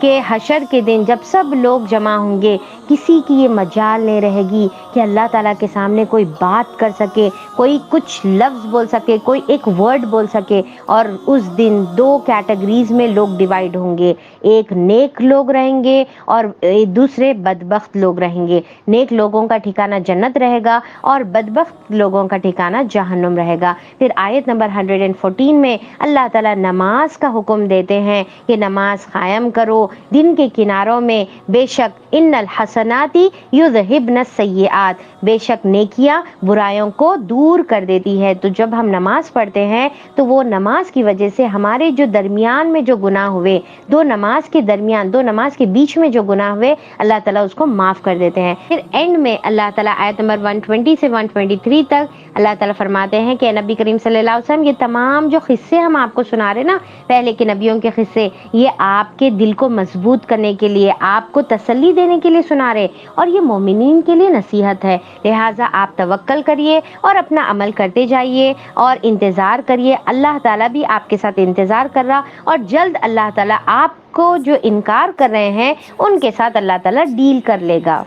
کہ حشر کے دن جب سب لوگ جمع ہوں گے کسی کی یہ مجال نہیں رہے گی کہ اللہ تعالیٰ کے سامنے کوئی بات کر سکے، کوئی کچھ لفظ بول سکے، کوئی ایک ورڈ بول سکے. اور اس دن دو کیٹیگریز میں لوگ ڈیوائیڈ ہوں گے، ایک نیک لوگ رہیں گے اور دوسرے بدبخت لوگ رہیں گے. نیک لوگوں کا ٹھکانہ جنت رہے گا اور بدبخت لوگوں کا ٹھکانہ جہنم رہے گا. پھر آیت نمبر 114 میں اللہ تعالیٰ نماز کا حکم دیتے ہیں کہ نماز قائم کرو دن کے کناروں میں. بے شک ان الحسنات یذہبن السیئات، بے شک نیکیاں برائیوں کو دور کر دیتی ہے. تو جب ہم نماز پڑھتے ہیں تو وہ نماز کی وجہ سے ہمارے جو درمیان میں جو گناہ ہوئے، دو نماز کے درمیان، دو نماز کے بیچ میں جو گناہ ہوئے، اللہ تعالیٰ اس کو معاف کر دیتے ہیں. پھر اینڈ میں اللہ تعالیٰ آیت نمبر 120 سے 123 تک اللہ تعالیٰ فرماتے ہیں کہ نبی کریم صلی اللہ علیہ وسلم یہ تمام جو قصے ہم آپ کو سنا رہے نا، پہلے کے نبیوں کے قصے، یہ آپ کے دل کو مضبوط کرنے کے لیے، آپ کو تسلی دینے کے لیے سنا رہے، اور یہ مومنین کے لیے نصیحت ہے. لہٰذا آپ توکل کریے اور اپنا عمل کرتے جائیے اور انتظار کریے. اللہ تعالیٰ بھی آپ کے ساتھ انتظار کر رہا، اور جلد اللہ تعالیٰ آپ کو جو انکار کر رہے ہیں ان کے ساتھ اللہ تعالیٰ ڈیل کر لے گا.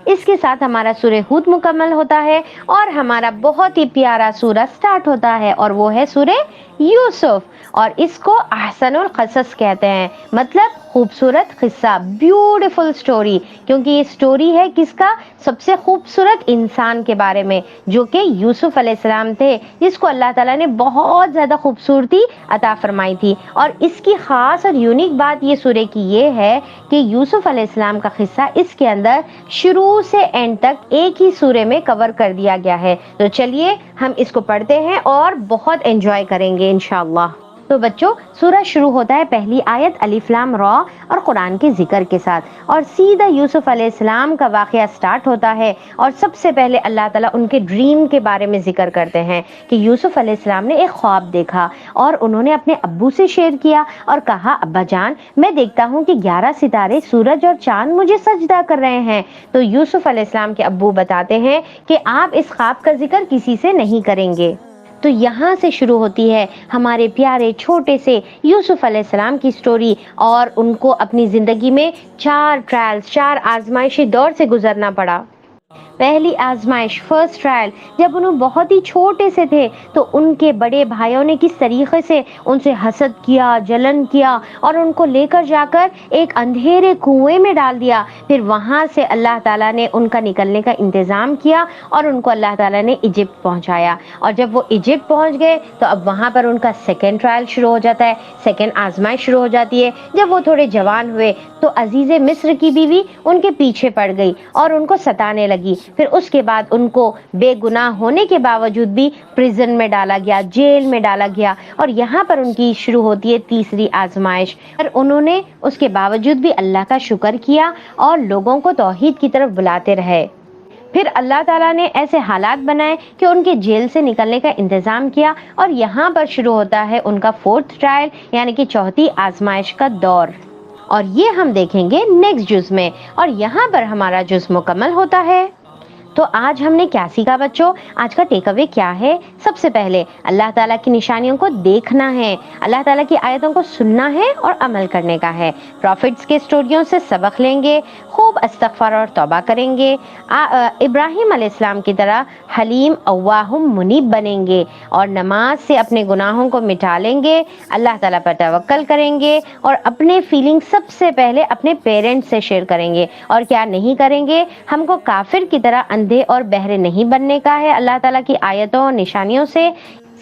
اس کے ساتھ ہمارا سورہ ہود مکمل ہوتا ہے اور ہمارا بہت ہی پیارا سورہ سٹارٹ ہوتا ہے، اور وہ ہے سورہ یوسف. اور اس کو احسن القصص کہتے ہیں، مطلب خوبصورت قصہ، بیوٹیفل سٹوری، کیونکہ یہ سٹوری ہے کس کا؟ سب سے خوبصورت انسان کے بارے میں، جو کہ یوسف علیہ السلام تھے، جس کو اللہ تعالیٰ نے بہت زیادہ خوبصورتی عطا فرمائی تھی. اور اس کی خاص اور یونیک بات یہ سورہ کی یہ ہے کہ یوسف علیہ السلام کا قصہ اس کے اندر شروع سے اینڈ تک ایک ہی سورے میں کور کر دیا گیا ہے. تو چلیے ہم اس کو پڑھتے ہیں اور بہت انجوائے کریں گے انشاءاللہ. تو بچوں، سورہ شروع ہوتا ہے پہلی آیت الف لام را اور قرآن کے ذکر کے ساتھ، اور سیدھا یوسف علیہ السلام کا واقعہ سٹارٹ ہوتا ہے. اور سب سے پہلے اللہ تعالیٰ ان کے ڈریم کے بارے میں ذکر کرتے ہیں کہ یوسف علیہ السلام نے ایک خواب دیکھا اور انہوں نے اپنے ابو سے شیئر کیا اور کہا، ابا جان میں دیکھتا ہوں کہ 11 ستارے، سورج اور چاند مجھے سجدہ کر رہے ہیں. تو یوسف علیہ السلام کے ابو بتاتے ہیں کہ آپ اس خواب کا ذکر کسی سے نہیں کریں گے. تو یہاں سے شروع ہوتی ہے ہمارے پیارے چھوٹے سے یوسف علیہ السلام کی سٹوری، اور ان کو اپنی زندگی میں 4 ٹرائلز، 4 آزمائشی دور سے گزرنا پڑا. پہلی آزمائش، فرسٹ ٹرائل، جب انہوں بہت ہی چھوٹے سے تھے تو ان کے بڑے بھائیوں نے کس طریقے سے ان سے حسد کیا، جلن کیا، اور ان کو لے کر جا کر ایک اندھیرے کنویں میں ڈال دیا. پھر وہاں سے اللہ تعالیٰ نے ان کا نکلنے کا انتظام کیا اور ان کو اللہ تعالیٰ نے ایجپٹ پہنچایا. اور جب وہ ایجپٹ پہنچ گئے تو اب وہاں پر ان کا سیکنڈ ٹرائل شروع ہو جاتا ہے، سیکنڈ آزمائش شروع ہو جاتی ہے. جب وہ تھوڑے جوان ہوئے تو عزیز مصر کی بیوی ان کے پیچھے پڑ گئی اور ان کو ستانے لگی. پھر اس کے بعد ان کو بے گناہ ہونے کے باوجود بھی پریزن میں ڈالا گیا، جیل میں ڈالا گیا، اور یہاں پر ان کی شروع ہوتی ہے تیسری آزمائش. اور انہوں نے اس کے باوجود بھی اللہ کا شکر کیا اور لوگوں کو توحید کی طرف بلاتے رہے. پھر اللہ تعالیٰ نے ایسے حالات بنائے کہ ان کے جیل سے نکلنے کا انتظام کیا، اور یہاں پر شروع ہوتا ہے ان کا 4th ٹرائل، یعنی کہ چوتھی آزمائش کا دور. اور یہ ہم دیکھیں گے نیکسٹ جز میں، اور یہاں پر ہمارا جز مکمل ہوتا ہے. تو آج ہم نے کیا سیکھا بچوں؟ آج کا ٹیک اوے کیا ہے؟ سب سے پہلے اللہ تعالیٰ کی نشانیوں کو دیکھنا ہے، اللہ تعالیٰ کی آیتوں کو سننا ہے اور عمل کرنے کا ہے. پروفٹس کے سٹوریوں سے سبق لیں گے، خوب استغفار اور توبہ کریں گے، ابراہیم علیہ السلام کی طرح حلیم اواہ منیب بنیں گے، اور نماز سے اپنے گناہوں کو مٹا لیں گے، اللہ تعالیٰ پر توکل کریں گے، اور اپنے فیلنگ سب سے پہلے اپنے پیرنٹس سے شیئر کریں گے. اور کیا نہیں کریں گے؟ ہم کو کافر کی طرح اندھے اور بہرے نہیں بننے کا ہے اللہ تعالیٰ کی آیتوں اور نشانیوں سے.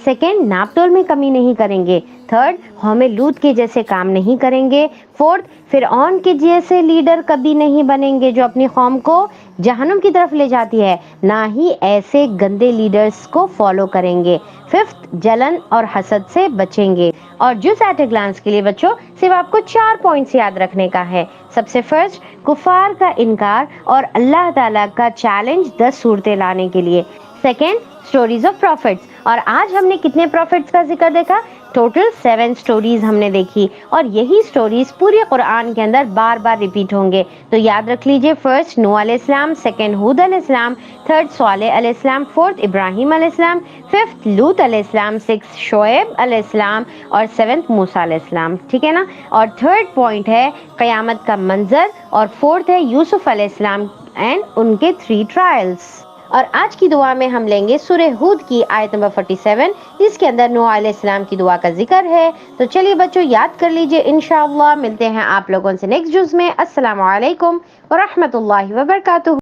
سیکنڈ، ناپ تول میں کمی نہیں کریں گے. تھرڈ، قوم لوط کے جیسے کام نہیں کریں گے. فورتھ، فرعون کے جیسے لیڈر کبھی نہیں بنیں گے جو اپنی قوم کو جہنم کی طرف لے جاتی ہے، نہ ہی ایسے گندے لیڈرز کو فالو کریں گے. ففتھ، جلن اور حسد سے بچیں گے. اور جز ایٹ اے گلانس کے لیے بچوں صرف آپ کو 4 پوائنٹس یاد رکھنے کا ہے. سب سے فرسٹ، کفار کا انکار اور اللہ تعالیٰ کا چیلنج 10 صورتیں لانے کے لیے. سیکنڈ، سٹوریز آف پروفٹس، اور آج ہم نے کتنے پروفٹس کا ذکر دیکھا؟ ٹوٹل 7 سٹوریز ہم نے دیکھی اور یہی سٹوریز پورے قرآن کے اندر بار بار ریپیٹ ہوں گے. تو یاد رکھ لیجئے، فرسٹ نوح علیہ السلام، سیکنڈ ہود علیہ السلام، تھرڈ صالح علیہ السلام، فورتھ ابراہیم علیہ السلام، ففتھ لوط علیہ السلام، سکس شعیب علیہ السلام اور سیونتھ موسیٰ علیہ السلام. ٹھیک ہے نا. اور تھرڈ پوائنٹ ہے قیامت کا منظر اور فورتھ ہے یوسف علیہ السلام اینڈ ان کے 3 ٹرائلز. اور آج کی دعا میں ہم لیں گے سورہ ہود کی آیت نمبر 47 جس کے اندر نوح علیہ السلام کی دعا کا ذکر ہے. تو چلیے بچوں یاد کر لیجئے، انشاءاللہ ملتے ہیں آپ لوگوں سے نیکسٹ جز میں. السلام علیکم ورحمۃ اللہ وبرکاتہ.